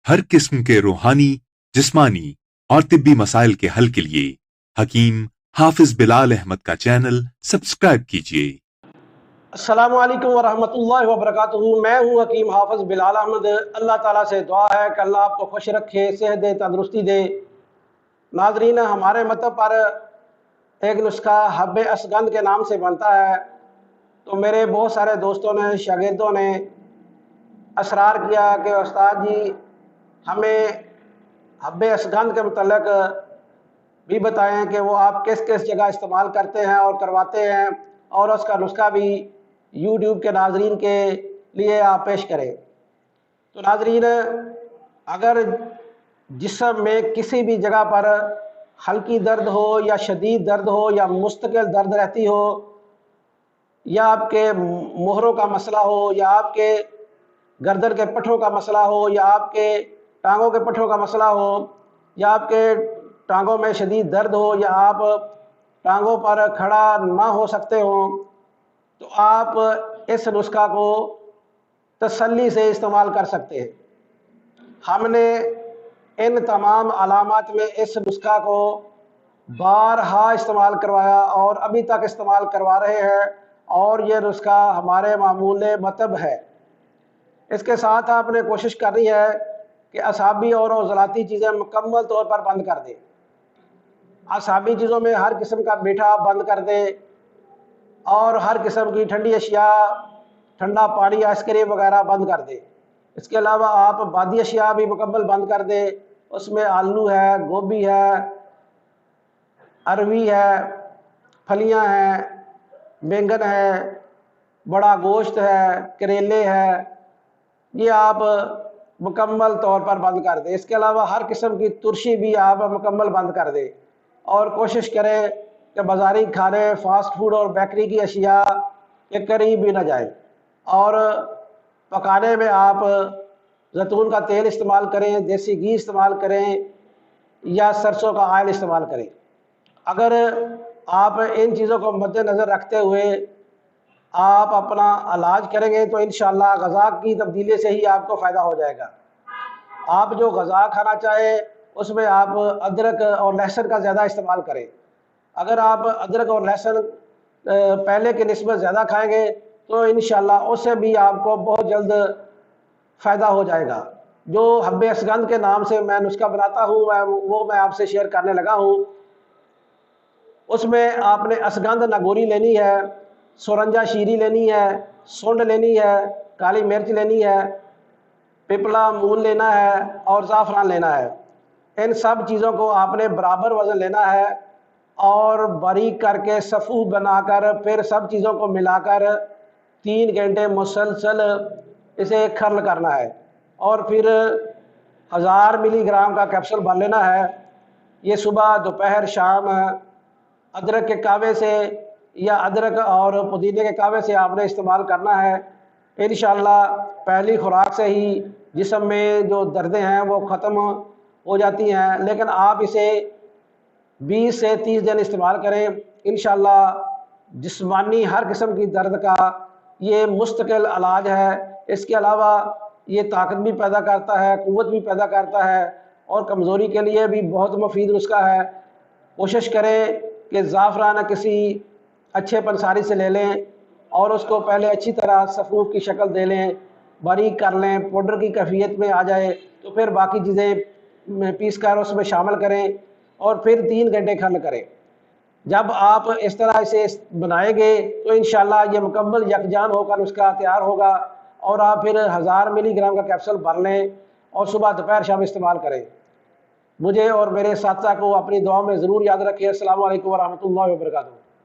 हर किस्म के रूहानी, जिस्मानी और तिब्बी मसाइल के हल के लिए हकीम हाफिज बिलाल अहमद का चैनल सब्सक्राइब कीजिए। अस्सलामु अलैकुम वरहमतुल्लाहि वबरकातुहू। मैं हूँ हकीम हाफिज बिलाल अहमद। अल्लाह ताला से दुआ है कि अल्लाह आपको खुश रखे, सेहत दे, तंदुरुस्ती दे। नाजरीन, हमारे मतलब पर एक नुस्खा हब्बे असगंध के नाम से बनता है। तो मेरे बहुत सारे दोस्तों ने, शागिर्दों ने असरार किया कि उस्ताद जी हमें हब्बे असगंध के मतलब भी बताएं कि वो आप किस किस जगह इस्तेमाल करते हैं और करवाते हैं, और उसका नुस्खा भी यूट्यूब के नाजरीन के लिए आप पेश करें। तो नाजरीन, अगर जिस्म में किसी भी जगह पर हल्की दर्द हो या शदीद दर्द हो या मुस्तकिल दर्द रहती हो, या आपके मोहरों का मसला हो, या आपके गर्दन के पट्ठों का मसला हो, या आपके टांगों के पट्ठों का मसला हो, या आपके टांगों में शदीद दर्द हो, या आप टांगों पर खड़ा ना हो सकते हो, तो आप इस नुस्खा को तसल्ली से इस्तेमाल कर सकते हैं। हमने इन तमाम अलामात में इस नुस्खा को बारहा इस्तेमाल करवाया और अभी तक इस्तेमाल करवा रहे हैं, और ये नुस्खा हमारे मामूल मतलब है। इसके साथ आपने कोशिश करनी है कि असाबी और औज़लाती चीज़ें मुकम्मल तौर पर बंद कर दें। असाबी चीज़ों में हर किस्म का मीठा बंद कर दें, और हर किस्म की ठंडी अशिया, ठंडा पानी, आइसक्रीम वगैरह बंद कर दें। इसके अलावा आप बादी अशिया भी मुकम्मल बंद कर दें। उसमें आलू है, गोभी है, अरवी है, फलियां हैं, बैंगन है, बड़ा गोश्त है, करेले है, ये आप मुकम्मल तौर पर बंद कर दें। इसके अलावा हर किस्म की तुरशी भी आप मुकम्मल बंद कर दें, और कोशिश करें कि बाज़ारी खाने, फास्ट फूड और बेकरी की अशिया के करीब भी ना जाए। और पकाने में आप जैतून का तेल इस्तेमाल करें, देसी घी इस्तेमाल करें, या सरसों का ऑयल इस्तेमाल करें। अगर आप इन चीज़ों को मद्देनज़र रखते हुए आप अपना इलाज करेंगे तो इंशाअल्लाह ग़ज़ा की तब्दीली से ही आपको फ़ायदा हो जाएगा। आप जो ग़ज़ा खाना चाहें उसमें आप अदरक और लहसुन का ज़्यादा इस्तेमाल करें। अगर आप अदरक और लहसुन पहले की निस्बत ज़्यादा खाएंगे तो इंशाअल्लाह उससे भी आपको बहुत जल्द फ़ायदा हो जाएगा। जो हब्बे असगंध के नाम से मैं नुस्खा बनाता हूँ, वो मैं आपसे शेयर करने लगा हूँ। उसमें आपने असगंध नगोरी लेनी है, सोरंजा शीरी लेनी है, सुंड लेनी है, काली मिर्च लेनी है, पिपला मूल लेना है, और ज़ाफ़रान लेना है। इन सब चीज़ों को आपने बराबर वज़न लेना है, और बारीक करके सफ़ू बनाकर फिर सब चीज़ों को मिलाकर 3 घंटे मुसलसल इसे खर्ल करना है, और फिर 1000 मिलीग्राम का कैप्सूल भर लेना है। ये सुबह, दोपहर, शाम अदरक के कावे से या अदरक और पुदीने के कावे से आपने इस्तेमाल करना है। इंशाअल्लाह पहली खुराक से ही जिस्म में जो दर्दें हैं वो ख़त्म हो जाती हैं। लेकिन आप इसे 20 से 30 दिन इस्तेमाल करें, इंशाअल्लाह जिस्मानी हर किस्म की दर्द का ये मुस्तकिल इलाज है। इसके अलावा ये ताकत भी पैदा करता है, क़ुव्वत भी पैदा करता है, और कमज़ोरी के लिए भी बहुत मुफीद नुस्खा है। कोशिश करें कि ज़ाफ़रान किसी अच्छे पंसारी से ले लें, और उसको पहले अच्छी तरह सफ़ूफ की शक्ल दे लें, बारीक कर लें, पाउडर की कैफियत में आ जाए तो फिर बाकी चीज़ें पीस कर उसमें शामिल करें, और फिर 3 घंटे खर्ल करें। जब आप इस तरह से बनाएंगे तो इंशाअल्लाह ये मुकम्मल यकजान होकर नुस्खा तैयार होगा, और आप फिर 1000 मिलीग्राम का कैप्सूल भर लें और सुबह, दोपहर, शाम इस्तेमाल करें। मुझे और मेरे साथियों को अपनी दुआ में ज़रूर याद रखिए। अस्सलामु अलैकुम वरहमतुल्लाहि वबरकातुहू।